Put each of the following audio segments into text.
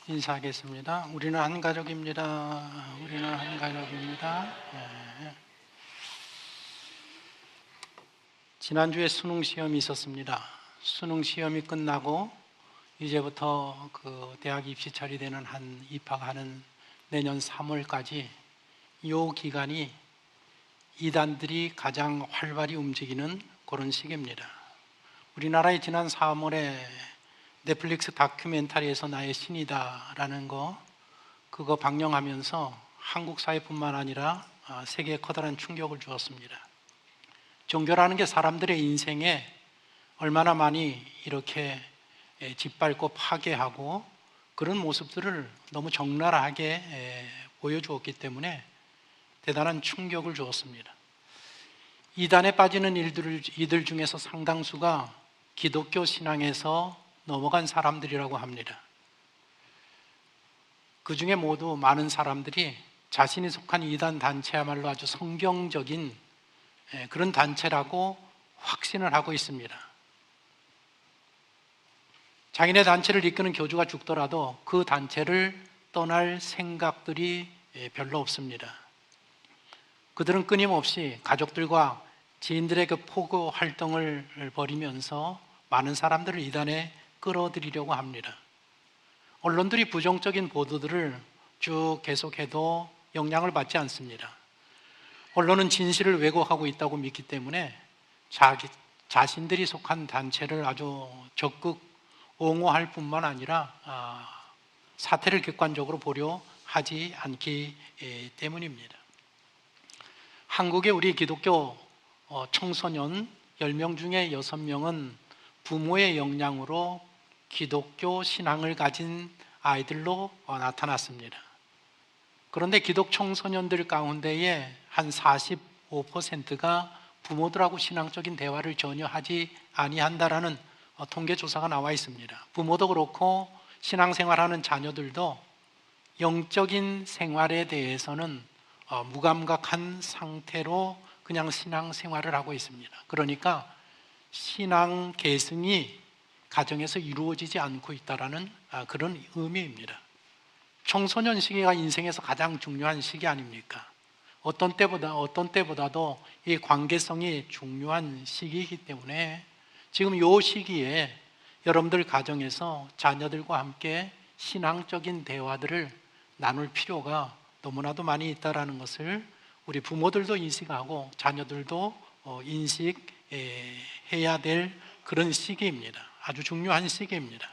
인사하겠습니다. 우리는 한 가족입니다. 우리는 한 가족입니다. 네. 지난주에 수능 시험이 있었습니다. 수능 시험이 끝나고 이제부터 대학 입시 처리되는 입학하는 내년 3월까지 이 기간이 이단들이 가장 활발히 움직이는 그런 시기입니다. 우리나라에 지난 3월에 넷플릭스 다큐멘터리에서 나의 신이다라는 그거 방영하면서 한국 사회뿐만 아니라 세계에 커다란 충격을 주었습니다. 종교라는 게 사람들의 인생에 얼마나 많이 이렇게 짓밟고 파괴하고 그런 모습들을 너무 적나라하게 보여주었기 때문에 대단한 충격을 주었습니다. 이단에 빠지는 이들 중에서 상당수가 기독교 신앙에서 넘어간 사람들이라고 합니다. 그 중에 모두 많은 사람들이 자신이 속한 이단 단체야말로 아주 성경적인 그런 단체라고 확신을 하고 있습니다. 자기네 단체를 이끄는 교주가 죽더라도 그 단체를 떠날 생각들이 별로 없습니다. 그들은 끊임없이 가족들과 지인들의 포교 활동을 벌이면서 많은 사람들을 이단에 끌어들이려고 합니다. 언론들이 부정적인 보도들을 쭉 계속해도 영향을 받지 않습니다. 언론은 진실을 왜곡하고 있다고 믿기 때문에 자신들이 속한 단체를 아주 적극 옹호할 뿐만 아니라 사태를 객관적으로 보려 하지 않기 때문입니다. 한국의 우리 기독교 청소년 10명 중에 6명은 부모의 영향으로 기독교 신앙을 가진 아이들로 나타났습니다. 그런데 기독 청소년들 가운데에 한 45%가 부모들하고 신앙적인 대화를 전혀 하지 아니한다라는 통계조사가 나와 있습니다. 부모도 그렇고 신앙생활하는 자녀들도 영적인 생활에 대해서는 무감각한 상태로 그냥 신앙생활을 하고 있습니다. 그러니까 신앙 계승이 가정에서 이루어지지 않고 있다는 그런 의미입니다. 청소년 시기가 인생에서 가장 중요한 시기 아닙니까? 어떤 때보다도 이 관계성이 중요한 시기이기 때문에 지금 이 시기에 여러분들 가정에서 자녀들과 함께 신앙적인 대화들을 나눌 필요가 너무나도 많이 있다는 것을 우리 부모들도 인식하고 자녀들도 인식해야 될 그런 시기입니다. 아주 중요한 시기입니다.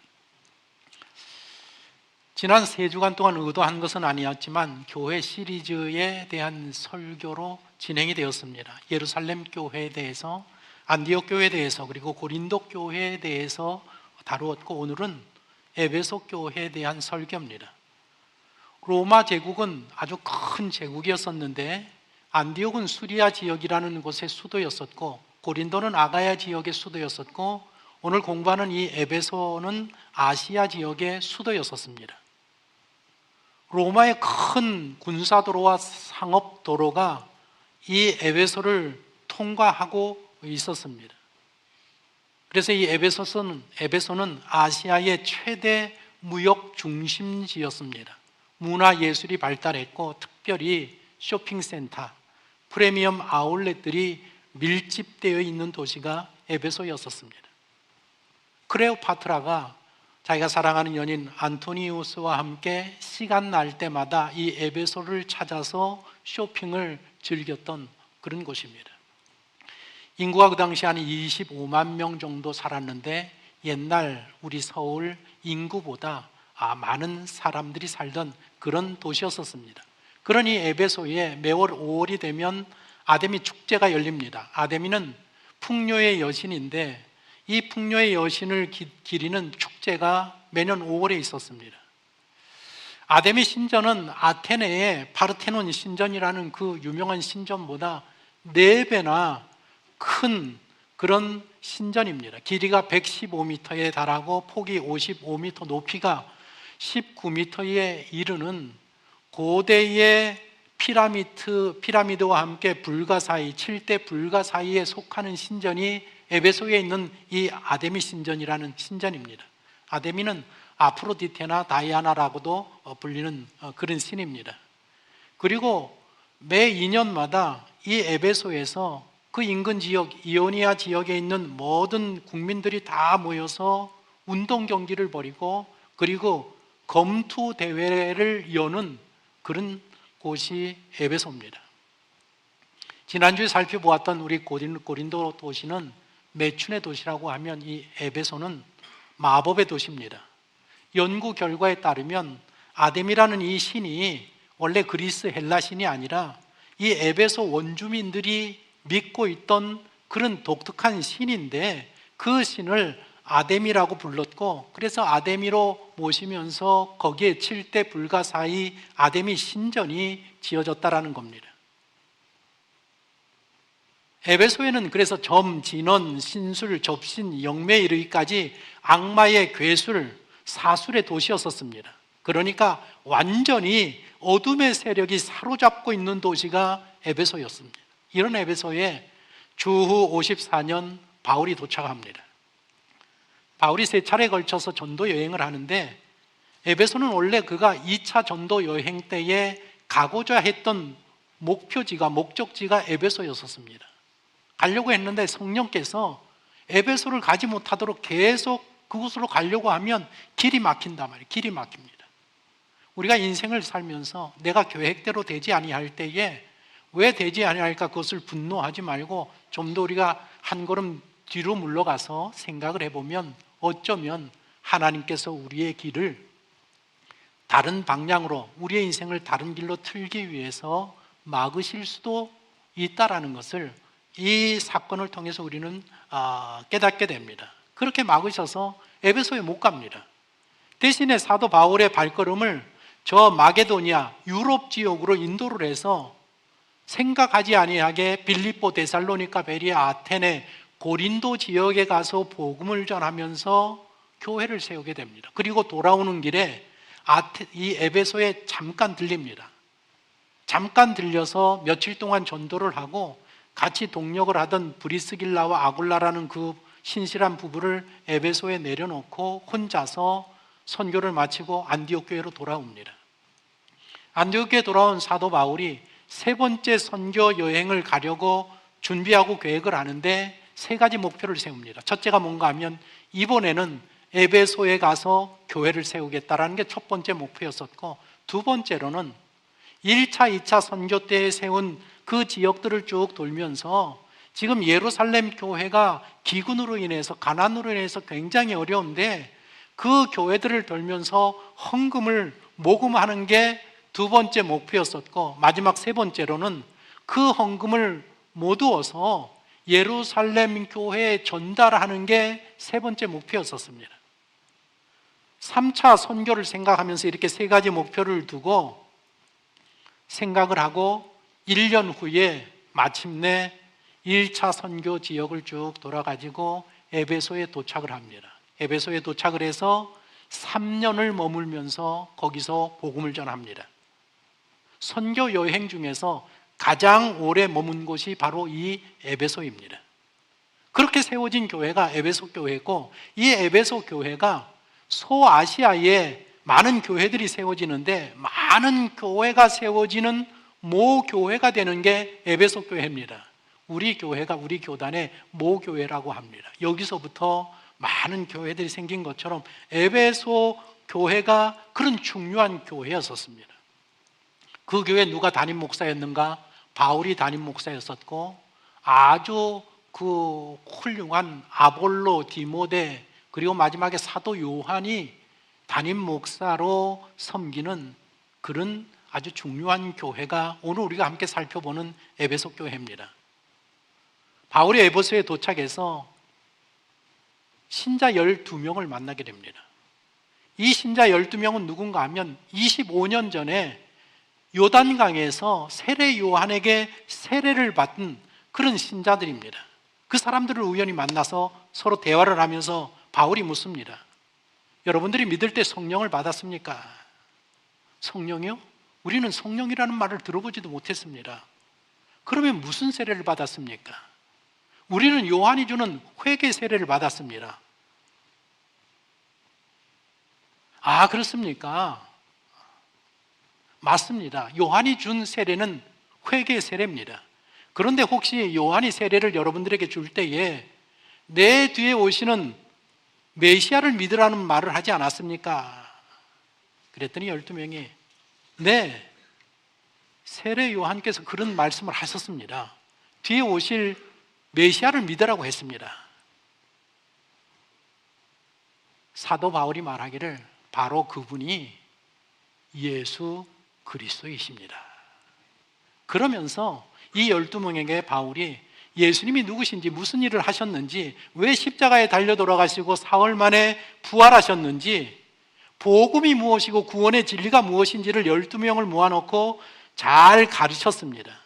지난 3주간 동안 의도한 것은 아니었지만 교회 시리즈에 대한 설교로 진행이 되었습니다. 예루살렘 교회에 대해서, 안디옥 교회에 대해서, 그리고 고린도 교회에 대해서 다루었고, 오늘은 에베소 교회에 대한 설교입니다. 로마 제국은 아주 큰 제국이었었는데 안디옥은 수리아 지역이라는 곳의 수도였었고 고린도는 아가야 지역의 수도였었고 오늘 공부하는 이 에베소는 아시아 지역의 수도였었습니다. 로마의 큰 군사도로와 상업도로가 이 에베소를 통과하고 있었습니다. 그래서 이 에베소는 아시아의 최대 무역 중심지였습니다. 문화예술이 발달했고 특별히 쇼핑센터, 프리미엄 아울렛들이 밀집되어 있는 도시가 에베소였었습니다. 클레오파트라가 자기가 사랑하는 연인 안토니우스와 함께 시간 날 때마다 이 에베소를 찾아서 쇼핑을 즐겼던 그런 곳입니다. 인구가 그 당시 한 25만 명 정도 살았는데 옛날 우리 서울 인구보다 많은 사람들이 살던 그런 도시였었습니다. 그러니 에베소에 매월 5월이 되면 아데미 축제가 열립니다. 아데미는 풍요의 여신인데 이 풍요의 여신을 기리는 축제가 매년 5월에 있었습니다. 아데미 신전은 아테네의 파르테논 신전이라는 그 유명한 신전보다 4배나 큰 그런 신전입니다. 길이가 115m에 달하고 폭이 55m, 높이가 19m에 이르는 고대의 피라미드와 함께 불가사의 7대 불가사의에 속하는 신전이 에베소에 있는 이 아데미 신전이라는 신전입니다. 아데미는 아프로디테나 다이아나라고도 불리는 그런 신입니다. 그리고 매 2년마다 이 에베소에서 그 인근 지역, 이오니아 지역에 있는 모든 국민들이 다 모여서 운동 경기를 벌이고 그리고 검투 대회를 여는 그런 곳이 에베소입니다. 지난주에 살펴보았던 우리 고린도 도시는 매춘의 도시라고 하면 이 에베소는 마법의 도시입니다. 연구 결과에 따르면 아데미라는 이 신이 원래 그리스 헬라 신이 아니라 이 에베소 원주민들이 믿고 있던 그런 독특한 신인데 그 신을 아데미라고 불렀고 그래서 아데미로 모시면서 거기에 7대 불가사의 아데미 신전이 지어졌다라는 겁니다. 에베소에는 그래서 점, 진원, 신술, 접신, 영매에 이르기까지 악마의 괴술, 사술의 도시였었습니다. 그러니까 완전히 어둠의 세력이 사로잡고 있는 도시가 에베소였습니다. 이런 에베소에 주후 54년 바울이 도착합니다. 바울이 3차례에 걸쳐서 전도 여행을 하는데 에베소는 원래 그가 2차 전도 여행 때에 가고자 했던 목적지가 에베소였었습니다. 가려고 했는데 성령께서 에베소를 가지 못하도록 계속 그곳으로 가려고 하면 길이 막힌단 말이에요. 길이 막힙니다. 우리가 인생을 살면서 내가 계획대로 되지 아니할 때에 왜 되지 아니할까 그것을 분노하지 말고 좀 더 우리가 한 걸음 뒤로 물러가서 생각을 해보면 어쩌면 하나님께서 우리의 길을 다른 방향으로 우리의 인생을 다른 길로 틀기 위해서 막으실 수도 있다라는 것을 이 사건을 통해서 우리는 깨닫게 됩니다. 그렇게 막으셔서 에베소에 못 갑니다. 대신에 사도 바울의 발걸음을 저 마게도니아 유럽 지역으로 인도를 해서 생각하지 아니하게 빌립보, 데살로니가, 베리아, 아테네, 고린도 지역에 가서 복음을 전하면서 교회를 세우게 됩니다. 그리고 돌아오는 길에 이 에베소에 잠깐 들립니다. 잠깐 들려서 며칠 동안 전도를 하고 같이 동역을 하던 브리스길라와 아굴라라는 그 신실한 부부를 에베소에 내려놓고 혼자서 선교를 마치고 안디옥 교회로 돌아옵니다. 안디옥 교회에 돌아온 사도 바울이 3번째 선교 여행을 가려고 준비하고 계획을 하는데 3가지 목표를 세웁니다. 첫째가 뭔가 하면 이번에는 에베소에 가서 교회를 세우겠다라는 게 첫 번째 목표였었고, 두 번째로는 1차, 2차 선교 때 세운 그 지역들을 쭉 돌면서 지금 예루살렘 교회가 기근으로 인해서, 가난으로 인해서 굉장히 어려운데 그 교회들을 돌면서 헌금을 모금하는 게 두 번째 목표였었고, 마지막 3번째로는 그 헌금을 모두어서 예루살렘 교회에 전달하는 게 3번째 목표였었습니다. 3차 선교를 생각하면서 이렇게 3가지 목표를 두고 생각을 하고 1년 후에 마침내 1차 선교 지역을 쭉 돌아가지고 에베소에 도착을 합니다. 에베소에 도착을 해서 3년을 머물면서 거기서 복음을 전합니다. 선교 여행 중에서 가장 오래 머문 곳이 바로 이 에베소입니다. 그렇게 세워진 교회가 에베소 교회고, 이 에베소 교회가 소아시아에 많은 교회들이 세워지는데 많은 교회가 세워지는 모교회가 되는 게 에베소 교회입니다. 우리 교회가 우리 교단의 모교회라고 합니다. 여기서부터 많은 교회들이 생긴 것처럼 에베소 교회가 그런 중요한 교회였었습니다. 그 교회 누가 담임 목사였는가? 바울이 담임 목사였었고, 아주 그 훌륭한 아볼로, 디모데, 그리고 마지막에 사도 요한이 담임 목사로 섬기는 그런 아주 중요한 교회가 오늘 우리가 함께 살펴보는 에베소 교회입니다. 바울이 에베소에 도착해서 신자 12명을 만나게 됩니다. 이 신자 12명은 누군가 하면 25년 전에 요단강에서 세례 요한에게 세례를 받은 그런 신자들입니다. 그 사람들을 우연히 만나서 서로 대화를 하면서 바울이 묻습니다. 여러분들이 믿을 때 성령을 받았습니까? 성령이요? 우리는 성령이라는 말을 들어보지도 못했습니다. 그러면 무슨 세례를 받았습니까? 우리는 요한이 주는 회개 세례를 받았습니다. 아, 그렇습니까? 맞습니다. 요한이 준 세례는 회개 세례입니다. 그런데 혹시 요한이 세례를 여러분들에게 줄 때에 내 뒤에 오시는 메시아를 믿으라는 말을 하지 않았습니까? 그랬더니 12명이 네, 세례 요한께서 그런 말씀을 하셨습니다. 뒤에 오실 메시아를 믿으라고 했습니다. 사도 바울이 말하기를 바로 그분이 예수 그리스도이십니다. 그러면서 이 12명에게 바울이 예수님이 누구신지, 무슨 일을 하셨는지, 왜 십자가에 달려 돌아가시고 사흘 만에 부활하셨는지, 복음이 무엇이고 구원의 진리가 무엇인지를 12명을 모아놓고 잘 가르쳤습니다.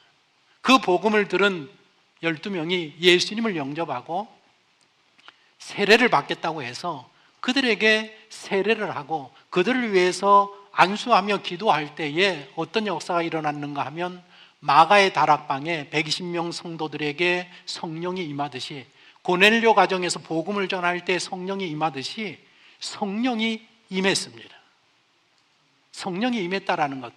그 복음을 들은 12명이 예수님을 영접하고 세례를 받겠다고 해서 그들에게 세례를 하고 그들을 위해서 안수하며 기도할 때에 어떤 역사가 일어났는가 하면 마가의 다락방에 120명 성도들에게 성령이 임하듯이, 고넬료 가정에서 복음을 전할 때 성령이 임하듯이 성령이 임했습니다. 성령이 임했다라는 것.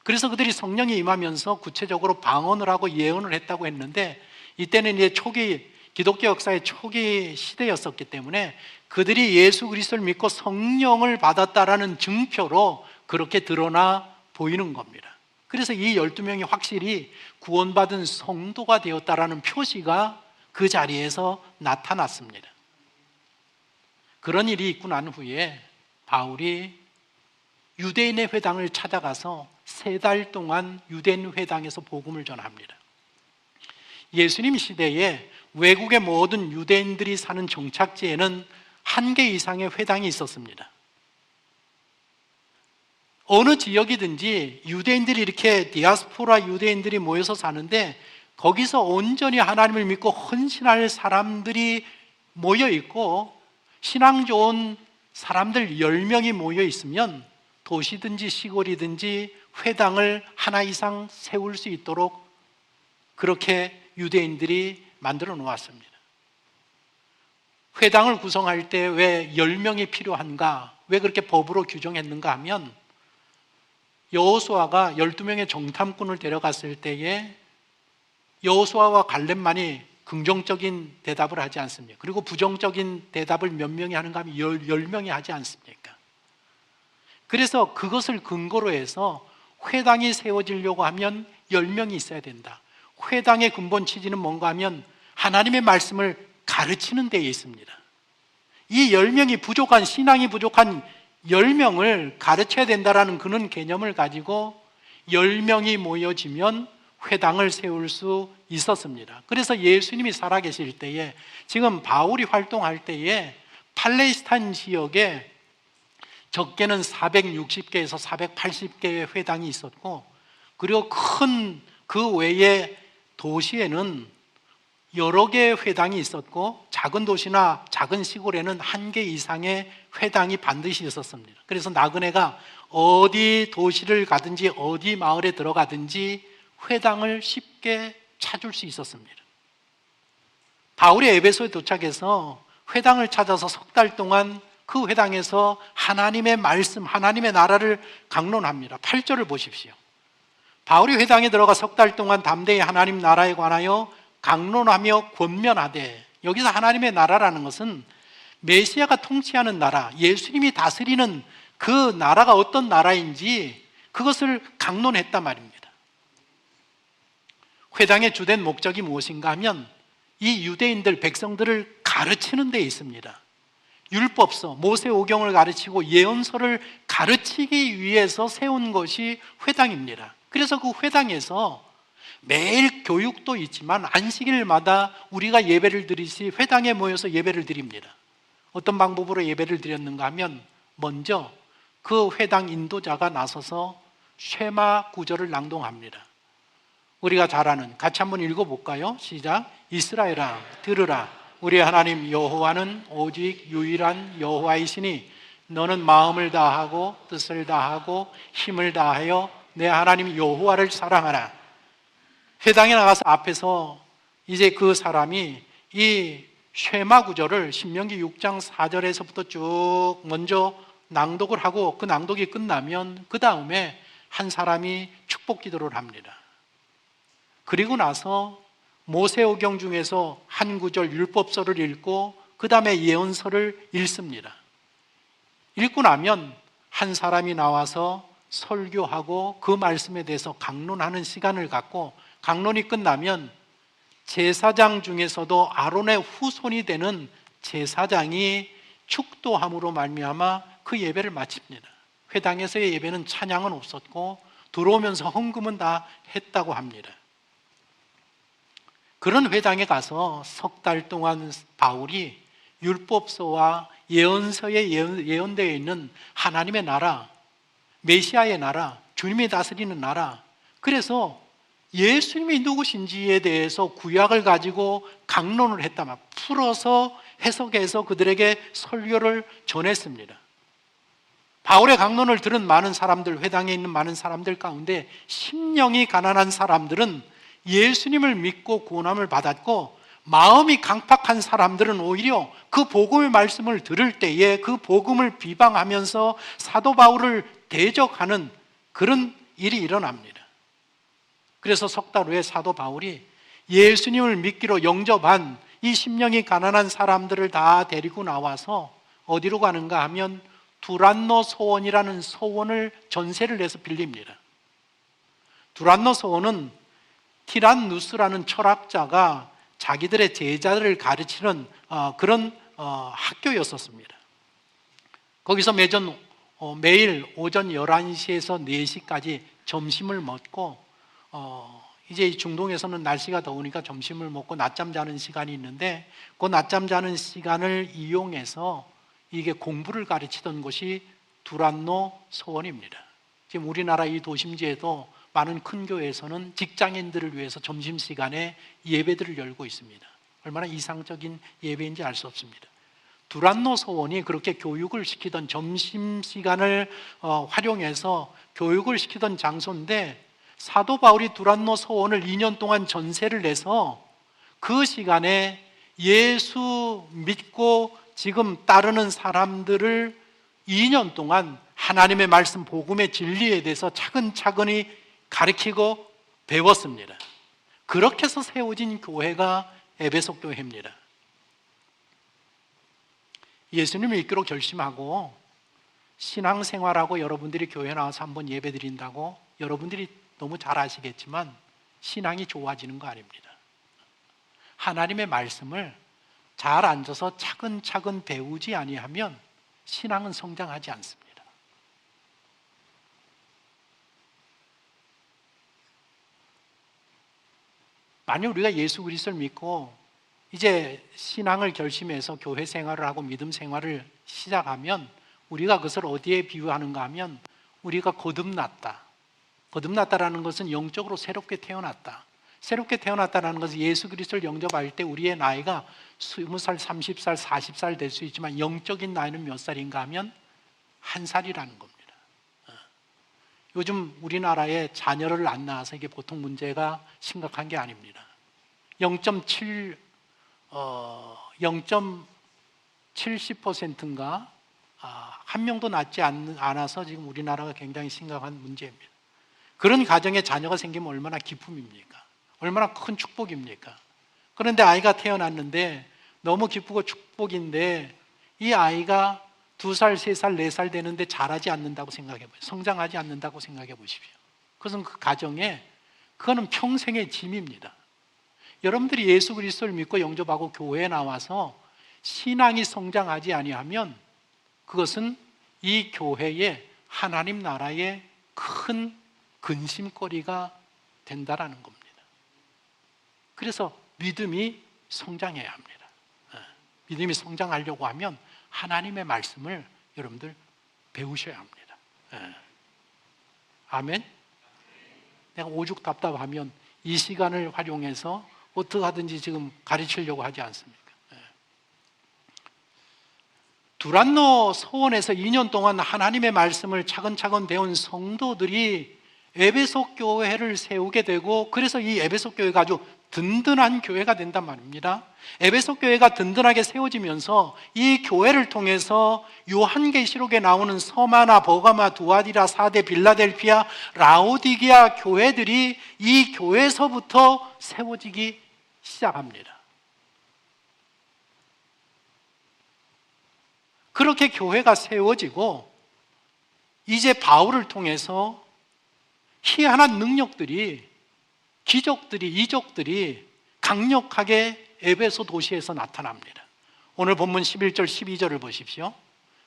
그래서 그들이 성령이 임하면서 구체적으로 방언을 하고 예언을 했다고 했는데, 이때는 이제 초기 기독교 역사의 초기 시대였었기 때문에 그들이 예수 그리스도를 믿고 성령을 받았다라는 증표로 그렇게 드러나 보이는 겁니다. 그래서 이 12명이 확실히 구원받은 성도가 되었다라는 표시가 그 자리에서 나타났습니다. 그런 일이 있고 난 후에 바울이 유대인의 회당을 찾아가서 3달 동안 유대인 회당에서 복음을 전합니다. 예수님 시대에 외국의 모든 유대인들이 사는 종착지에는 1개 이상의 회당이 있었습니다. 어느 지역이든지 유대인들이 이렇게 디아스포라 유대인들이 모여서 사는데 거기서 온전히 하나님을 믿고 헌신할 사람들이 모여 있고 신앙 좋은 사람들 10명이 모여 있으면 도시든지 시골이든지 회당을 하나 이상 세울 수 있도록 그렇게 유대인들이 만들어 놓았습니다. 회당을 구성할 때 왜 10명이 필요한가? 왜 그렇게 법으로 규정했는가 하면 여호수아가 12명의 정탐꾼을 데려갔을 때에 여호수아와 갈렙만이 긍정적인 대답을 하지 않습니까? 그리고 부정적인 대답을 몇 명이 하는가 하면 10명이 하지 않습니까? 그래서 그것을 근거로 해서 회당이 세워지려고 하면 10명이 있어야 된다. 회당의 근본 취지는 뭔가 하면 하나님의 말씀을 가르치는 데에 있습니다. 이 10명이 부족한, 신앙이 부족한 10명을 가르쳐야 된다라는 그런 개념을 가지고 10명이 모여지면 회당을 세울 수 있었습니다. 그래서 예수님이 살아계실 때에, 지금 바울이 활동할 때에 팔레스타인 지역에 적게는 460개에서 480개의 회당이 있었고, 그리고 큰 그 외의 도시에는 여러 개의 회당이 있었고, 작은 도시나 작은 시골에는 1개 이상의 회당이 반드시 있었습니다. 그래서 나그네가 어디 도시를 가든지 어디 마을에 들어가든지 회당을 쉽게 찾을 수 있었습니다. 바울이 에베소에 도착해서 회당을 찾아서 3달 동안 그 회당에서 하나님의 말씀, 하나님의 나라를 강론합니다. 8절을 보십시오. 바울이 회당에 들어가 3달 동안 담대히 하나님 나라에 관하여 강론하며 권면하되, 여기서 하나님의 나라라는 것은 메시아가 통치하는 나라, 예수님이 다스리는 그 나라가 어떤 나라인지 그것을 강론했단 말입니다. 회당의 주된 목적이 무엇인가 하면 이 유대인들, 백성들을 가르치는 데 있습니다. 율법서, 모세오경을 가르치고 예언서를 가르치기 위해서 세운 것이 회당입니다. 그래서 그 회당에서 매일 교육도 있지만 안식일마다 우리가 예배를 드리시 회당에 모여서 예배를 드립니다. 어떤 방법으로 예배를 드렸는가 하면 먼저 그 회당 인도자가 나서서 쉐마 구절을 낭독합니다. 우리가 잘 아는, 같이 한번 읽어볼까요? 시작. 이스라엘아 들으라, 우리 하나님 여호와는 오직 유일한 여호와이시니 너는 마음을 다하고 뜻을 다하고 힘을 다하여 내 하나님 여호와를 사랑하라. 회당에 나가서 앞에서 이제 그 사람이 이 쉐마 구절을 신명기 6장 4절에서부터 쭉 먼저 낭독을 하고 그 낭독이 끝나면 그 다음에 한 사람이 축복 기도를 합니다. 그리고 나서 모세오경 중에서 한 구절 율법서를 읽고 그 다음에 예언서를 읽습니다. 읽고 나면 한 사람이 나와서 설교하고 그 말씀에 대해서 강론하는 시간을 갖고, 강론이 끝나면 제사장 중에서도 아론의 후손이 되는 제사장이 축도함으로 말미암아 그 예배를 마칩니다. 회당에서의 예배는 찬양은 없었고 들어오면서 헌금은 다 했다고 합니다. 그런 회당에 가서 석 달 동안 바울이 율법서와 예언서에 예언되어 있는 하나님의 나라, 메시아의 나라, 주님이 다스리는 나라, 그래서 예수님이 누구신지에 대해서 구약을 가지고 강론을 했다만 풀어서 해석해서 그들에게 설교를 전했습니다. 바울의 강론을 들은 많은 사람들, 회당에 있는 많은 사람들 가운데 심령이 가난한 사람들은 예수님을 믿고 구원함을 받았고, 마음이 강팍한 사람들은 오히려 그 복음의 말씀을 들을 때에 그 복음을 비방하면서 사도 바울을 대적하는 그런 일이 일어납니다. 그래서 석 달 후에 사도 바울이 예수님을 믿기로 영접한 이 심령이 가난한 사람들을 다 데리고 나와서 어디로 가는가 하면 두란노 소원이라는 소원을 전세를 내서 빌립니다. 두란노 소원은 티란누스라는 철학자가 자기들의 제자들을 가르치는 그런 학교였었습니다. 거기서 매일 오전 11시에서 4시까지 점심을 먹고, 이제 중동에서는 날씨가 더우니까 점심을 먹고 낮잠 자는 시간이 있는데, 그 낮잠 자는 시간을 이용해서 이게 공부를 가르치던 곳이 두란노 소원입니다. 지금 우리나라 이 도심지에도 많은 큰 교회에서는 직장인들을 위해서 점심시간에 예배들을 열고 있습니다. 얼마나 이상적인 예배인지 알 수 없습니다. 두란노 소원이 그렇게 교육을 시키던, 점심시간을 활용해서 교육을 시키던 장소인데, 사도 바울이 두란노 소원을 2년 동안 전세를 내서 그 시간에 예수 믿고 지금 따르는 사람들을 2년 동안 하나님의 말씀, 복음의 진리에 대해서 차근차근히 가르치고 배웠습니다. 그렇게 해서 세워진 교회가 에베소 교회입니다. 예수님을 믿기로 결심하고 신앙생활하고 여러분들이 교회 나와서 한번 예배드린다고 여러분들이 너무 잘 아시겠지만 신앙이 좋아지는 거 아닙니다. 하나님의 말씀을 잘 앉아서 차근차근 배우지 아니하면 신앙은 성장하지 않습니다. 만약 우리가 예수 그리스도를 믿고 이제 신앙을 결심해서 교회 생활을 하고 믿음 생활을 시작하면 우리가 그것을 어디에 비유하는가 하면 우리가 거듭났다. 거듭났다라는 것은 영적으로 새롭게 태어났다. 새롭게 태어났다는 것은 예수 그리스도를 영접할 때 우리의 나이가 20살, 30살, 40살 될 수 있지만 영적인 나이는 몇 살인가 하면 1살이라는 겁니다. 요즘 우리나라에 자녀를 안 낳아서 이게 보통 문제가 심각한 게 아닙니다. 0.70%인가 한 명도 낳지 않아서 지금 우리나라가 굉장히 심각한 문제입니다. 그런 가정에 자녀가 생기면 얼마나 기쁨입니까? 얼마나 큰 축복입니까? 그런데 아이가 태어났는데 너무 기쁘고 축복인데 이 아이가 2살, 3살, 4살 되는데 자라지 않는다고 생각해 보세요. 성장하지 않는다고 생각해 보십시오. 그것은 그 가정에 그거는 평생의 짐입니다. 여러분들이 예수 그리스도를 믿고 영접하고 교회에 나와서 신앙이 성장하지 아니하면 그것은 이 교회의 하나님 나라의 큰 근심거리가 된다라는 겁니다. 그래서 믿음이 성장해야 합니다. 믿음이 성장하려고 하면 하나님의 말씀을 여러분들 배우셔야 합니다. 아멘? 내가 오죽 답답하면 이 시간을 활용해서 어떻게 하든지 지금 가르치려고 하지 않습니까? 두란노 소원에서 2년 동안 하나님의 말씀을 차근차근 배운 성도들이 에베소 교회를 세우게 되고, 그래서 이 에베소 교회가 아주 든든한 교회가 된단 말입니다. 에베소 교회가 든든하게 세워지면서 이 교회를 통해서 요한계시록에 나오는 서마나 버가마, 두아디라, 사대, 빌라델피아, 라오디게아 교회들이 이 교회에서부터 세워지기 시작합니다. 그렇게 교회가 세워지고 이제 바울을 통해서 희한한 능력들이, 기적들이, 이적들이 강력하게 에베소 도시에서 나타납니다. 오늘 본문 11절 12절을 보십시오.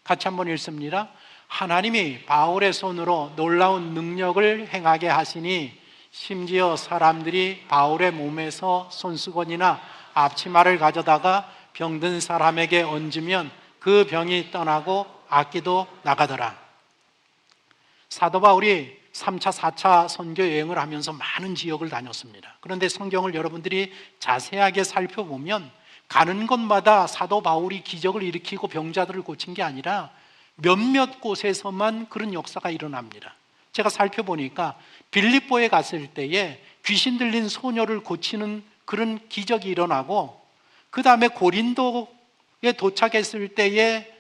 같이 한번 읽습니다. 하나님이 바울의 손으로 놀라운 능력을 행하게 하시니 심지어 사람들이 바울의 몸에서 손수건이나 앞치마를 가져다가 병든 사람에게 얹으면 그 병이 떠나고 악기도 나가더라. 사도 바울이 3차, 4차 선교 여행을 하면서 많은 지역을 다녔습니다. 그런데 성경을 여러분들이 자세하게 살펴보면 가는 곳마다 사도 바울이 기적을 일으키고 병자들을 고친 게 아니라 몇몇 곳에서만 그런 역사가 일어납니다. 제가 살펴보니까 빌립보에 갔을 때에 귀신 들린 소녀를 고치는 그런 기적이 일어나고, 그 다음에 고린도에 도착했을 때에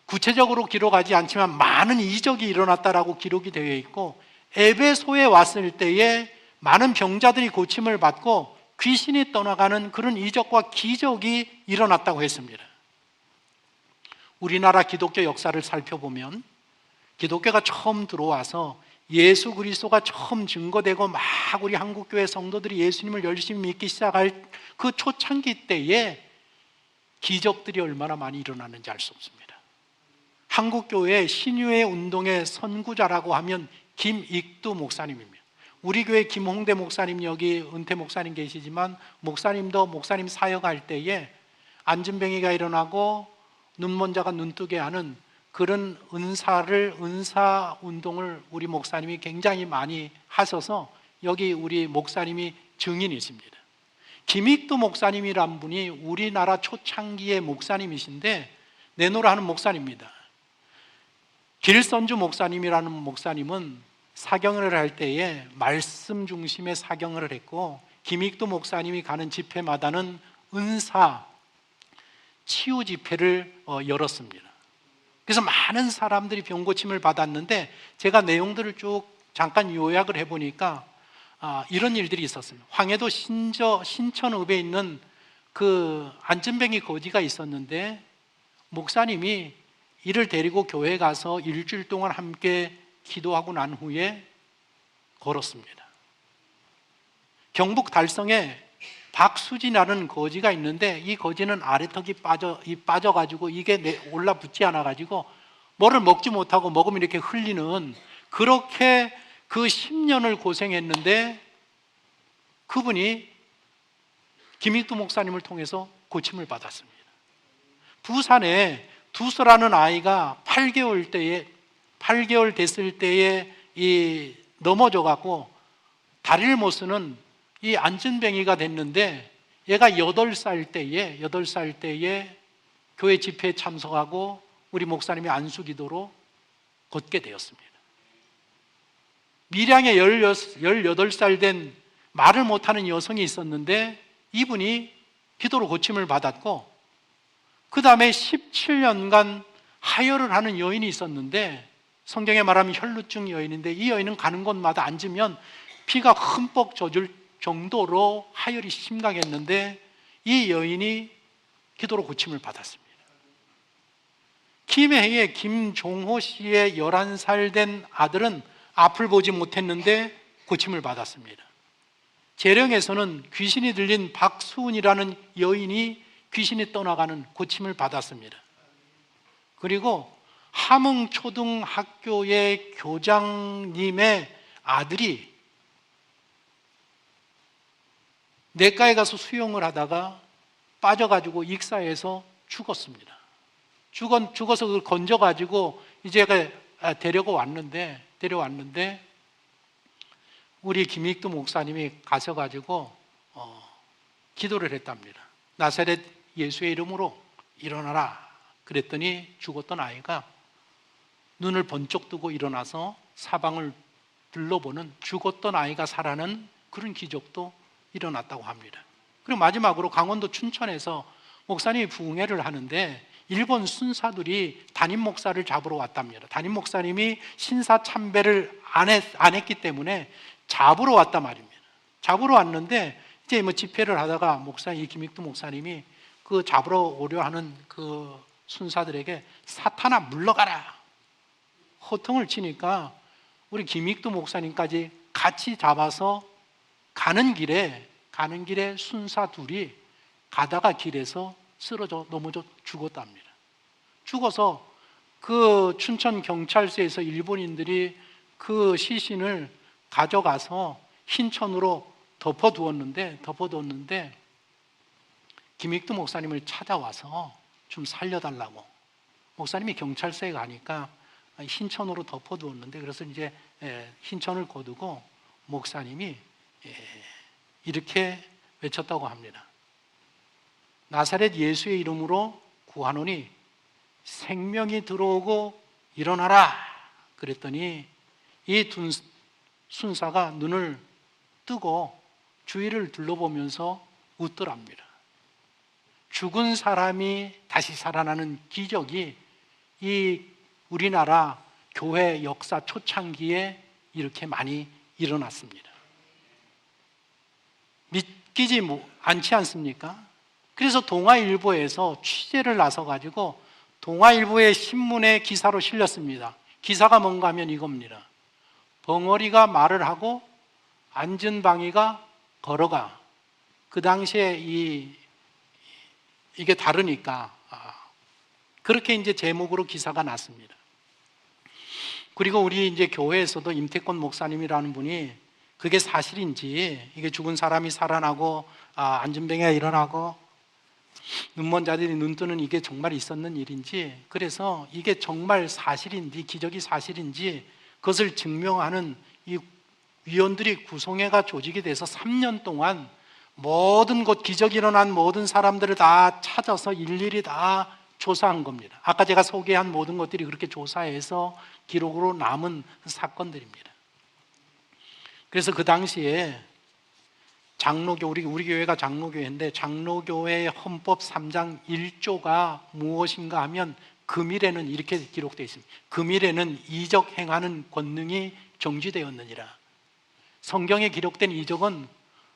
구체적으로 기록하지 않지만 많은 이적이 일어났다라고 기록이 되어 있고, 에베소에 왔을 때에 많은 병자들이 고침을 받고 귀신이 떠나가는 그런 이적과 기적이 일어났다고 했습니다. 우리나라 기독교 역사를 살펴보면 기독교가 처음 들어와서 예수 그리스도가 처음 증거되고 막 우리 한국교회 성도들이 예수님을 열심히 믿기 시작할 그 초창기 때에 기적들이 얼마나 많이 일어나는지 알 수 없습니다. 한국교회 신유의 운동의 선구자라고 하면 김익두 목사님입니다. 우리 교회 김홍대 목사님, 여기 은퇴 목사님 계시지만 목사님도 목사님 사역할 때에 안진뱅이가 일어나고 눈먼자가 눈뜨게 하는 그런 은사 운동을 우리 목사님이 굉장히 많이 하셔서 여기 우리 목사님이 증인이십니다. 김익두 목사님이란 분이 우리나라 초창기의 목사님이신데 내노라 하는 목사님입니다. 길선주 목사님이라는 목사님은 사경을 할 때에 말씀 중심의 사경을 했고, 김익두 목사님이 가는 집회마다는 은사 치유 집회를 열었습니다. 그래서 많은 사람들이 병고침을 받았는데 제가 내용들을 쭉 잠깐 요약을 해보니까 이런 일들이 있었습니다. 황해도 신천읍에 있는 그 안전뱅이 거지가 있었는데 목사님이 이를 데리고 교회에 가서 일주일 동안 함께 기도하고 난 후에 걸었습니다. 경북 달성에 박수진이라는 거지가 있는데 이 거지는 아래턱이 빠져가지고 이게 올라붙지 않아가지고 뭐를 먹지 못하고 먹으면 이렇게 흘리는, 그렇게 그 10년을 고생했는데 그분이 김익두 목사님을 통해서 고침을 받았습니다. 부산에 두서라는 아이가 8개월 됐을 때에 넘어져갖고 다리를 못 쓰는 이 안전뱅이가 됐는데, 얘가 8살 때에 교회 집회에 참석하고 우리 목사님이 안수기도로 걷게 되었습니다. 밀양에 18살 된 말을 못하는 여성이 있었는데 이분이 기도로 고침을 받았고, 그 다음에 17년간 하혈을 하는 여인이 있었는데 성경에 말하면 혈루증 여인인데 이 여인은 가는 곳마다 앉으면 피가 흠뻑 젖을 정도로 하혈이 심각했는데 이 여인이 기도로 고침을 받았습니다. 김해의 김종호 씨의 11살 된 아들은 앞을 보지 못했는데 고침을 받았습니다. 재령에서는 귀신이 들린 박수은이라는 여인이 귀신이 떠나가는 고침을 받았습니다. 그리고 함흥초등학교의 교장님의 아들이 내과에 가서 수영을 하다가 빠져가지고 익사해서 죽었습니다. 죽어서 그걸 건져가지고 이제 데려왔는데 우리 김익두 목사님이 가셔가지고 기도를 했답니다. 나사렛 예수의 이름으로 일어나라 그랬더니 죽었던 아이가 눈을 번쩍 뜨고 일어나서 사방을 둘러보는, 죽었던 아이가 살아난 그런 기적도 일어났다고 합니다. 그리고 마지막으로 강원도 춘천에서 목사님이 부흥회를 하는데 일본 순사들이 담임 목사를 잡으러 왔답니다. 담임 목사님이 신사 참배를 안 했기 때문에 잡으러 왔단 말입니다. 잡으러 왔는데 이제 뭐 집회를 하다가 목사님, 김익두 목사님이 그 잡으러 오려 하는 그 순사들에게 사탄아 물러가라 호통을 치니까 우리 김익두 목사님까지 같이 잡아서 가는 길에 순사 둘이 가다가 길에서 쓰러져 넘어져 죽었답니다. 죽어서 그 춘천 경찰서에서 일본인들이 그 시신을 가져가서 흰천으로 덮어두었는데 김익두 목사님을 찾아와서 좀 살려달라고. 목사님이 경찰서에 가니까 흰천으로 덮어두었는데 그래서 이제 흰천을 거두고 목사님이 이렇게 외쳤다고 합니다. 나사렛 예수의 이름으로 구하노니 생명이 들어오고 일어나라. 그랬더니 이 순사가 눈을 뜨고 주위를 둘러보면서 웃더랍니다. 죽은 사람이 다시 살아나는 기적이 이 우리나라 교회 역사 초창기에 이렇게 많이 일어났습니다. 믿기지 않지 않습니까? 그래서 동아일보에서 취재를 나서가지고 동아일보의 신문에 기사로 실렸습니다. 기사가 뭔가 하면 이겁니다. 벙어리가 말을 하고 안전방위가 걸어가. 그 당시에 이게 다르니까 그렇게 이제 제목으로 기사가 났습니다. 그리고 우리 이제 교회에서도 임태권 목사님이라는 분이 그게 사실인지 이게 죽은 사람이 살아나고 안전병이가 일어나고 눈먼 자들이 눈 뜨는 이게 정말 있었는 일인지 그래서 이게 정말 사실인지 기적이 사실인지 그것을 증명하는 이 위원들이 구성회가 조직이 돼서 3년 동안 모든 곳 기적이 일어난 모든 사람들을 다 찾아서 일일이 다 조사한 겁니다. 아까 제가 소개한 모든 것들이 그렇게 조사해서 기록으로 남은 사건들입니다. 그래서 그 당시에 장로교, 우리 교회가 장로교회인데 장로교회의 헌법 3장 1조가 무엇인가 하면 금일에는 이렇게 기록되어 있습니다. 금일에는 이적 행하는 권능이 정지되었느니라. 성경에 기록된 이적은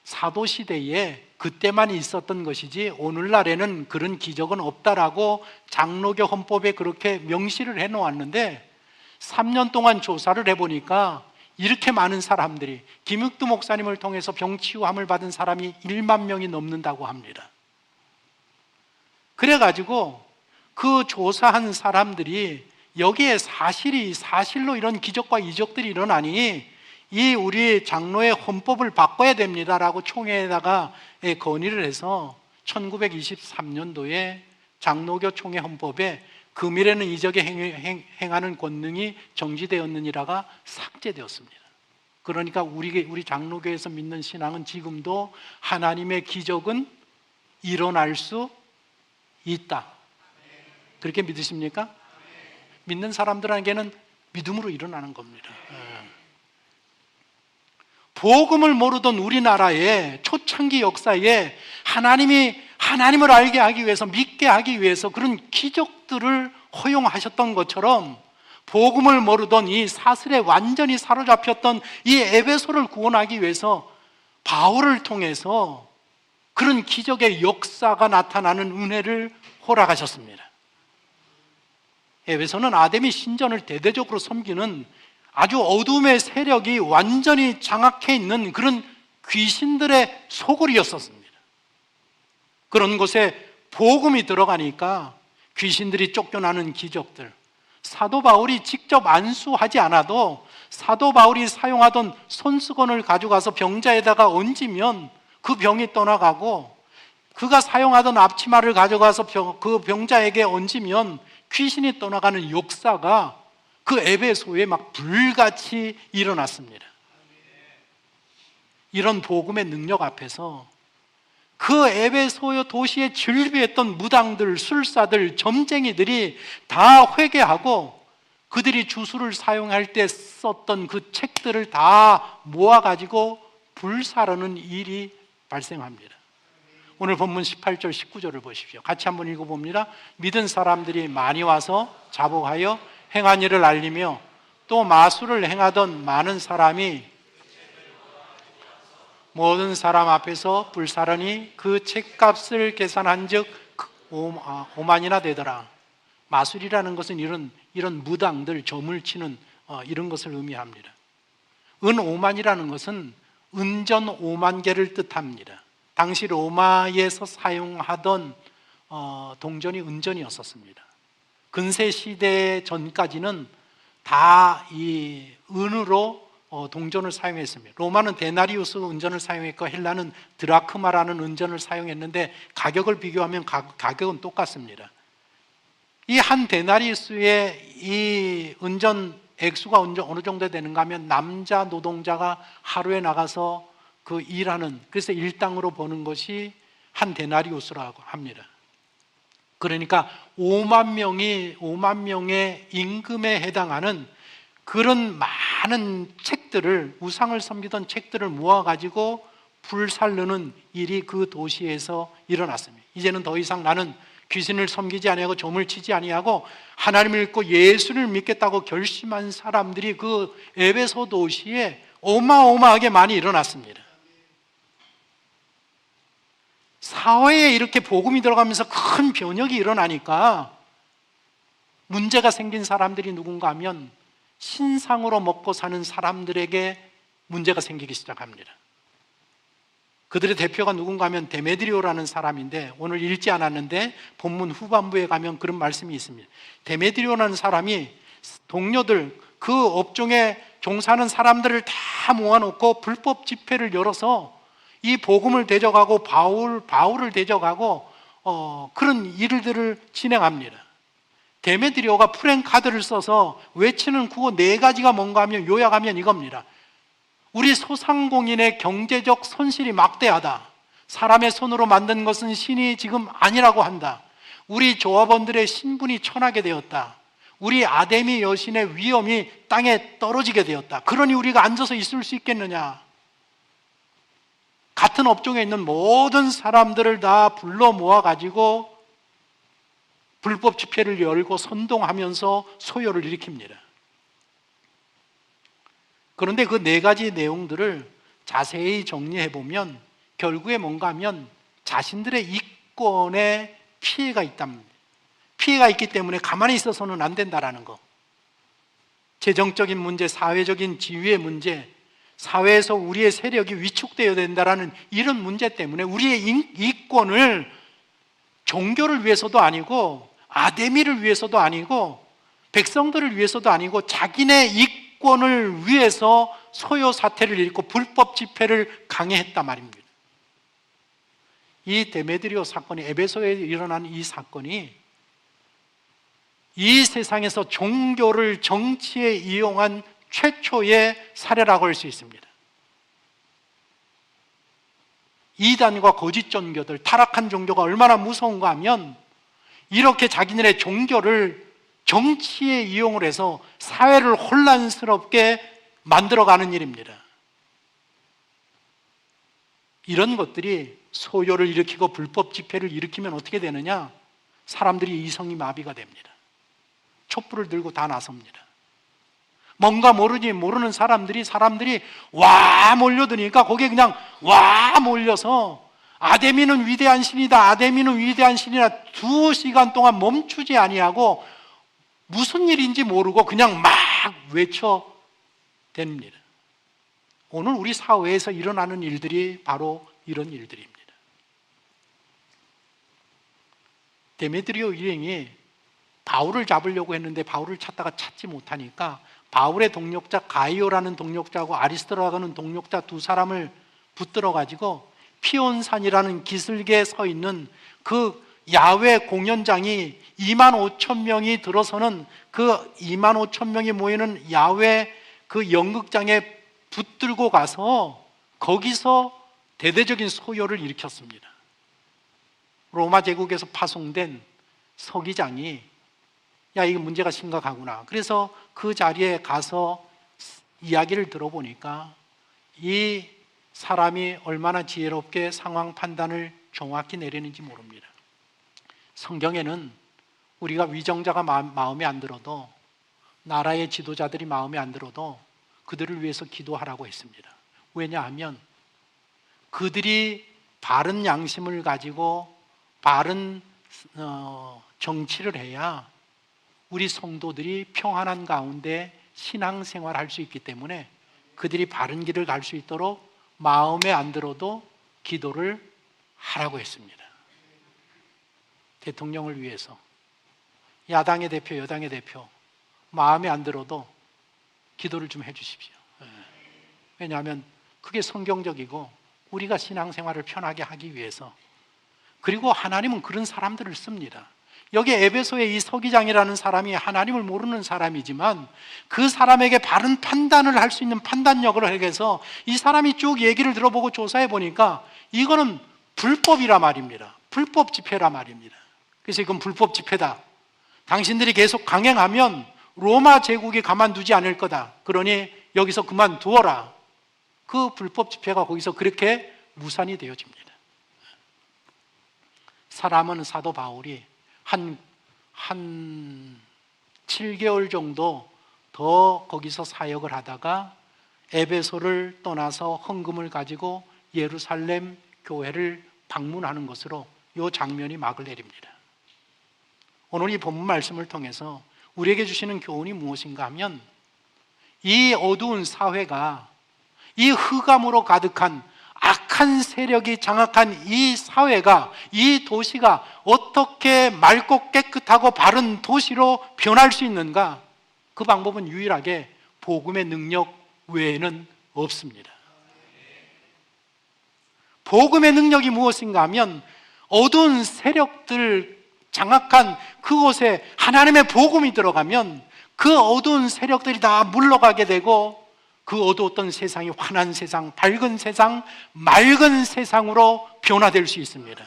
사도시대에 그때만 있었던 것이지 오늘날에는 그런 기적은 없다라고 장로교 헌법에 그렇게 명시를 해놓았는데 3년 동안 조사를 해보니까 이렇게 많은 사람들이 김익두 목사님을 통해서 병치유함을 받은 사람이 1만 명이 넘는다고 합니다. 그래가지고 그 조사한 사람들이 여기에 사실로 이런 기적과 이적들이 일어나니 이 우리 장로의 헌법을 바꿔야 됩니다라고 총회에다가 건의를 해서 1923년도에 장로교 총회 헌법에 금일에는 이적에 행하는 권능이 정지되었느니라가 삭제되었습니다. 그러니까 우리 장로교에서 믿는 신앙은 지금도 하나님의 기적은 일어날 수 있다. 그렇게 믿으십니까? 믿는 사람들에게는 믿음으로 일어나는 겁니다. 복음을 모르던 우리나라의 초창기 역사에 하나님을 알게 하기 위해서, 믿게 하기 위해서 그런 기적들을 허용하셨던 것처럼 복음을 모르던 이 사슬에 완전히 사로잡혔던 이 에베소를 구원하기 위해서 바울을 통해서 그런 기적의 역사가 나타나는 은혜를 허락하셨습니다. 에베소는 아담이 신전을 대대적으로 섬기는 아주 어둠의 세력이 완전히 장악해 있는 그런 귀신들의 소굴이었었습니다. 그런 곳에 복음이 들어가니까 귀신들이 쫓겨나는 기적들, 사도 바울이 직접 안수하지 않아도 사도 바울이 사용하던 손수건을 가져가서 병자에다가 얹으면 그 병이 떠나가고, 그가 사용하던 앞치마를 가져가서 그 병자에게 얹으면 귀신이 떠나가는 역사가 그 에베소에 막 불같이 일어났습니다. 이런 복음의 능력 앞에서 그 에베소 도시에 즐비했던 무당들, 술사들, 점쟁이들이 다 회개하고 그들이 주술을 사용할 때 썼던 그 책들을 다 모아가지고 불사르는 일이 발생합니다. 오늘 본문 18절 19절을 보십시오. 같이 한번 읽어봅니다. 믿은 사람들이 많이 와서 자복하여 행한 일을 알리며 또 마술을 행하던 많은 사람이 모든 사람 앞에서 불사르니 그 책값을 계산한 즉 5만이나 되더라. 마술이라는 것은 이런 무당들, 점을 치는 이런 것을 의미합니다. 은 5만이라는 것은 은전 5만 개를 뜻합니다. 당시 로마에서 사용하던 동전이 은전이었었습니다. 근세 시대 전까지는 다 이 은으로 동전을 사용했습니다. 로마는 데나리우스 은전을 사용했고 헬라는 드라크마라는 은전을 사용했는데 가격을 비교하면 가격은 똑같습니다. 이 한 데나리우스의 이 은전 액수가 어느 정도 되는가 하면 남자 노동자가 하루에 나가서 그 일하는, 그래서 일당으로 버는 것이 한 데나리우스라고 합니다. 그러니까 5만 명의 임금에 해당하는 그런 많은 책들을, 우상을 섬기던 책들을 모아가지고 불살르는 일이 그 도시에서 일어났습니다. 이제는 더 이상 나는 귀신을 섬기지 아니하고 점을 치지 아니하고 하나님을 믿고 예수를 믿겠다고 결심한 사람들이 그 에베소 도시에 어마어마하게 많이 일어났습니다. 사회에 이렇게 복음이 들어가면서 큰 변혁이 일어나니까 문제가 생긴 사람들이 누군가 하면 신상으로 먹고 사는 사람들에게 문제가 생기기 시작합니다. 그들의 대표가 누군가 하면 데메드리오라는 사람인데 오늘 읽지 않았는데 본문 후반부에 가면 그런 말씀이 있습니다. 데메드리오라는 사람이 동료들, 그 업종에 종사하는 사람들을 다 모아놓고 불법 집회를 열어서 이 복음을 대적하고 바울을 대적하고 그런 일들을 진행합니다. 데메드리오가 프랭카드를 써서 외치는 구호 4가지가 뭔가 하면 요약하면 이겁니다. 우리 소상공인의 경제적 손실이 막대하다. 사람의 손으로 만든 것은 신이 지금 아니라고 한다. 우리 조합원들의 신분이 천하게 되었다. 우리 아데미 여신의 위엄이 땅에 떨어지게 되었다. 그러니 우리가 앉아서 있을 수 있겠느냐? 같은 업종에 있는 모든 사람들을 다 불러 모아가지고 불법 집회를 열고 선동하면서 소요를 일으킵니다. 그런데 그 4가지 내용들을 자세히 정리해 보면 결국에 뭔가 하면 자신들의 이권에 피해가 있답니다. 피해가 있기 때문에 가만히 있어서는 안 된다라는 거. 재정적인 문제, 사회적인 지위의 문제, 사회에서 우리의 세력이 위축되어야 된다라는 이런 문제 때문에 우리의 이권을 종교를 위해서도 아니고 아데미를 위해서도 아니고 백성들을 위해서도 아니고 자기네 이권을 위해서 소요 사태를 일으키고 불법 집회를 강행했단 말입니다. 이 데메드리오 사건이, 에베소에 일어난 이 사건이 이 세상에서 종교를 정치에 이용한 최초의 사례라고 할 수 있습니다. 이단과 거짓 종교들, 타락한 종교가 얼마나 무서운가 하면 이렇게 자기네의 종교를 정치에 이용을 해서 사회를 혼란스럽게 만들어가는 일입니다. 이런 것들이 소요를 일으키고 불법 집회를 일으키면 어떻게 되느냐? 사람들이 이성이 마비가 됩니다. 촛불을 들고 다 나섭니다. 뭔가 모르는 사람들이 와 몰려드니까 거기에 그냥 와 몰려서 아데미는 위대한 신이다, 아데미는 위대한 신이다 2시간 동안 멈추지 아니하고 무슨 일인지 모르고 그냥 막 외쳐댑니다. 오늘 우리 사회에서 일어나는 일들이 바로 이런 일들입니다. 데메드리오 일행이 바울을 잡으려고 했는데 바울을 찾다가 찾지 못하니까 바울의 동력자 가이오라는 동력자하고 아리스토라고 하는 동력자 2사람을 붙들어 가지고 피온산이라는 기슭에 서 있는 그 야외 공연장이 25,000명이 들어서는 그 25,000명이 모이는 야외 그 연극장에 붙들고 가서 거기서 대대적인 소요를 일으켰습니다. 로마 제국에서 파송된 서기장이 야, 이거 문제가 심각하구나. 그래서 그 자리에 가서 이야기를 들어보니까 이 사람이 얼마나 지혜롭게 상황 판단을 정확히 내리는지 모릅니다. 성경에는 우리가 위정자가 마음에 안 들어도, 나라의 지도자들이 마음에 안 들어도 그들을 위해서 기도하라고 했습니다. 왜냐하면 그들이 바른 양심을 가지고 바른 정치를 해야 우리 성도들이 평안한 가운데 신앙생활할 수 있기 때문에 그들이 바른 길을 갈 수 있도록 마음에 안 들어도 기도를 하라고 했습니다. 대통령을 위해서, 야당의 대표, 여당의 대표 마음에 안 들어도 기도를 좀 해주십시오. 왜냐하면 그게 성경적이고 우리가 신앙생활을 편하게 하기 위해서. 그리고 하나님은 그런 사람들을 씁니다. 여기 에베소의 이 서기장이라는 사람이 하나님을 모르는 사람이지만 그 사람에게 바른 판단을 할 수 있는 판단력을 해서 이 사람이 쭉 얘기를 들어보고 조사해 보니까 이거는 불법이라 말입니다. 불법 집회라 말입니다. 그래서 이건 불법 집회다. 당신들이 계속 강행하면 로마 제국이 가만두지 않을 거다. 그러니 여기서 그만두어라. 그 불법 집회가 거기서 그렇게 무산이 되어집니다. 사람은 사도 바울이 한 7개월 정도 더 거기서 사역을 하다가 에베소를 떠나서 헌금을 가지고 예루살렘 교회를 방문하는 것으로 이 장면이 막을 내립니다. 오늘 이 본문 말씀을 통해서 우리에게 주시는 교훈이 무엇인가 하면, 이 어두운 사회가, 이 흑암으로 가득한 악한 세력이 장악한 이 사회가, 이 도시가 어떻게 맑고 깨끗하고 바른 도시로 변할 수 있는가? 그 방법은 유일하게 복음의 능력 외에는 없습니다. 복음의 능력이 무엇인가 하면, 어두운 세력들 장악한 그곳에 하나님의 복음이 들어가면 그 어두운 세력들이 다 물러가게 되고, 그 어두웠던 세상이 환한 세상, 밝은 세상, 맑은 세상으로 변화될 수 있습니다.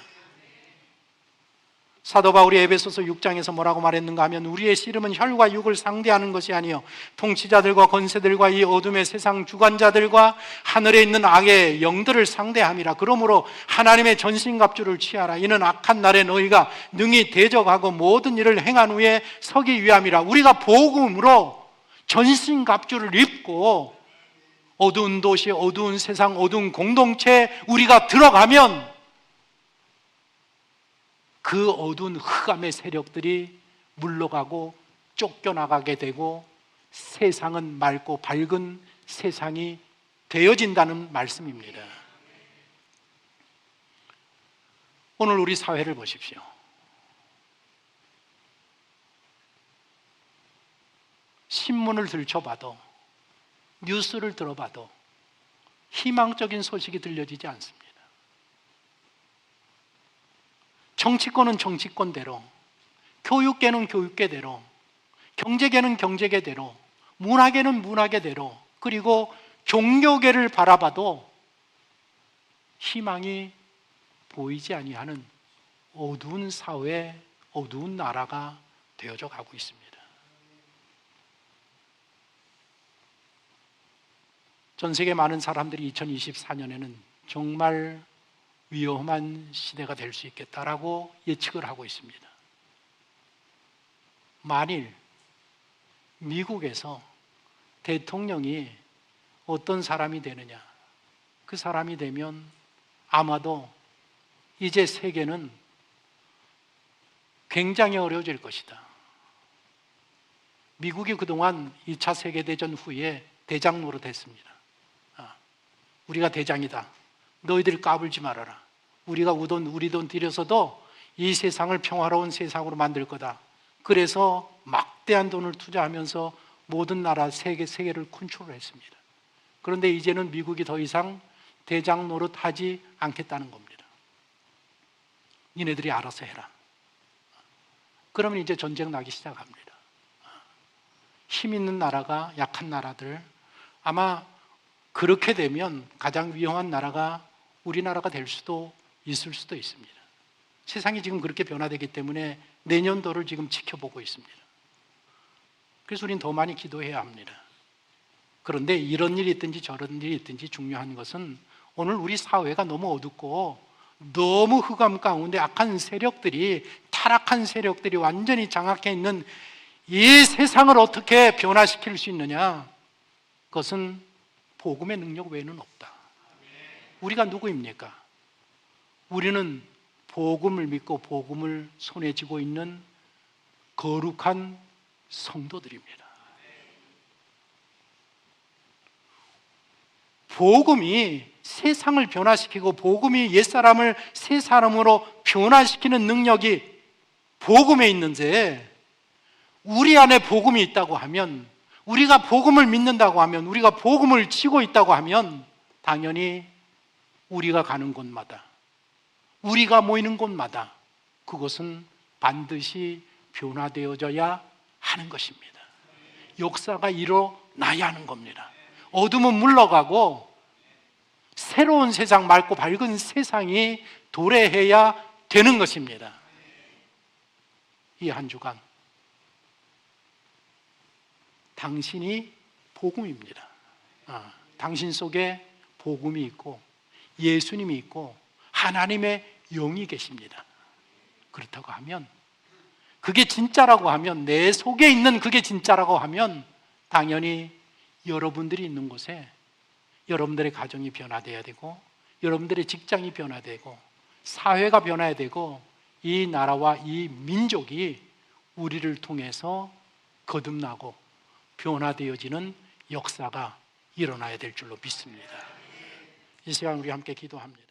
사도 바울이 에베소서 6장에서 뭐라고 말했는가 하면, 우리의 씨름은 혈과 육을 상대하는 것이 아니요 통치자들과 권세들과 이 어둠의 세상 주관자들과 하늘에 있는 악의 영들을 상대함이라. 그러므로 하나님의 전신갑주를 취하라. 이는 악한 날에 너희가 능히 대적하고 모든 일을 행한 후에 서기 위함이라. 우리가 복음으로 전신갑주를 입고 어두운 도시, 어두운 세상, 어두운 공동체에 우리가 들어가면 그 어두운 흑암의 세력들이 물러가고 쫓겨나가게 되고 세상은 맑고 밝은 세상이 되어진다는 말씀입니다. 오늘 우리 사회를 보십시오. 신문을 들춰봐도, 뉴스를 들어봐도 희망적인 소식이 들려지지 않습니다. 정치권은 정치권대로, 교육계는 교육계대로, 경제계는 경제계대로, 문화계는 문화계대로, 그리고 종교계를 바라봐도 희망이 보이지 아니하는 어두운 사회, 어두운 나라가 되어져 가고 있습니다. 전 세계 많은 사람들이 2024년에는 정말 위험한 시대가 될 수 있겠다라고 예측을 하고 있습니다. 만일 미국에서 대통령이 어떤 사람이 되느냐, 그 사람이 되면 아마도 이제 세계는 굉장히 어려워질 것이다. 미국이 그동안 2차 세계대전 후에 대장 노릇했습니다. 우리가 대장이다. 너희들 까불지 말아라. 우리가 우리 돈 들여서도 이 세상을 평화로운 세상으로 만들 거다. 그래서 막대한 돈을 투자하면서 모든 나라 세계를 컨트롤했습니다. 그런데 이제는 미국이 더 이상 대장 노릇하지 않겠다는 겁니다. 니네들이 알아서 해라. 그러면 이제 전쟁 나기 시작합니다. 힘 있는 나라가 약한 나라들, 아마 그렇게 되면 가장 위험한 나라가 우리나라가 될 수도 있을 수도 있습니다. 세상이 지금 그렇게 변화되기 때문에 내년도를 지금 지켜보고 있습니다. 그래서 우리는 더 많이 기도해야 합니다. 그런데 이런 일이 있든지 저런 일이 있든지 중요한 것은 오늘 우리 사회가 너무 어둡고 너무 흑암 가운데 악한 세력들이, 타락한 세력들이 완전히 장악해 있는 이 세상을 어떻게 변화시킬 수 있느냐? 그것은 복음의 능력 외에는 없다. 우리가 누구입니까? 우리는 복음을 믿고 복음을 손에 쥐고 있는 거룩한 성도들입니다. 복음이 세상을 변화시키고 복음이 옛사람을 새사람으로 변화시키는 능력이 복음에 있는데, 우리 안에 복음이 있다고 하면, 우리가 복음을 믿는다고 하면, 우리가 복음을 쥐고 있다고 하면 당연히 우리가 가는 곳마다, 우리가 모이는 곳마다 그것은 반드시 변화되어져야 하는 것입니다. 역사가 일어나야 하는 겁니다. 어둠은 물러가고 새로운 세상, 맑고 밝은 세상이 도래해야 되는 것입니다. 이 한 주간 당신이 복음입니다. 당신 속에 복음이 있고 예수님이 있고 하나님의 영이 계십니다. 그렇다고 하면, 그게 진짜라고 하면, 내 속에 있는 그게 진짜라고 하면 당연히 여러분들이 있는 곳에 여러분들의 가정이 변화되어야 되고, 여러분들의 직장이 변화되고, 사회가 변화해야 되고, 이 나라와 이 민족이 우리를 통해서 거듭나고 변화되어지는 역사가 일어나야 될 줄로 믿습니다. 이 시간 우리 함께 기도합니다.